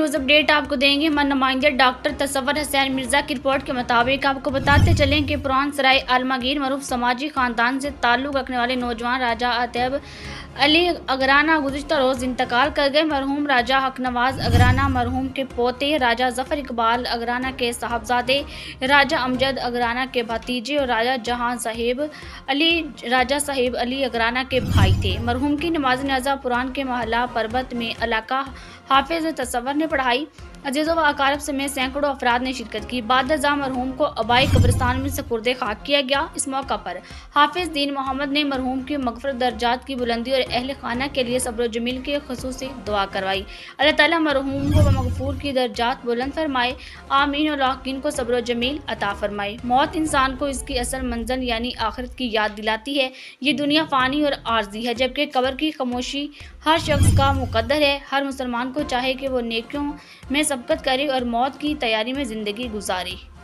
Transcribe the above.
News update आपको देंगे। नुमाइंदे डॉक्टर तसव्वुर हुसैन मिर्ज़ा की रिपोर्ट के मुताबिक आपको बताते चलें कि पुरान सराय आलमगीर मरूफ समाजी ख़ानदान से ताल्लुक़ रखने वाले नौजवान राजा अतैब अली अगराना गुज़िश्ता रोज़ इंतकाल कर गए। मरहूम राजा हकनवाज अगराना मरहूम के पोते राजा ज़फ़र इकबाल अगराना के साहबजादे, राजा अमजद अगराना के भतीजे और राजा साहिब अली अगराना के भाई थे। मरहूम की नमाज जनाज़ा पुरान के महल्ला परबत में इलाका हाफिज तसव्वुर ने पढ़ाई। अजीज़ों व अकारिब समेत सैकड़ों अफराद ने शिरकत की। बाद अज़ा मरहूम को आबाई कब्रिस्तान में सुपुर्द खाक किया गया। इस मौका पर हाफिज दीन मोहम्मद ने मरहूम की मग़फ़िरत, दर्जात की बुलंदी और अहल खाना के लिए सब्र व जमील की ख़ुसूसी दुआ करवाई। अल्लाह ताला मरहूम को मग़फ़ूर की दर्जात बुलंद फरमाए, आमीन। और लाक़िन को सब्र व जमील अता फरमाए। मौत इंसान को इसकी असल मंज़िल यानी आखिरत की याद दिलाती है। ये दुनिया फ़ानी और आर्ज़ी है, जबकि कब्र की खामोशी हर शख्स का मुक़द्दर है। हर मुसलमान को चाहे कि वो नेकियों में सबकत करे और मौत की तैयारी में ज़िंदगी गुजारे।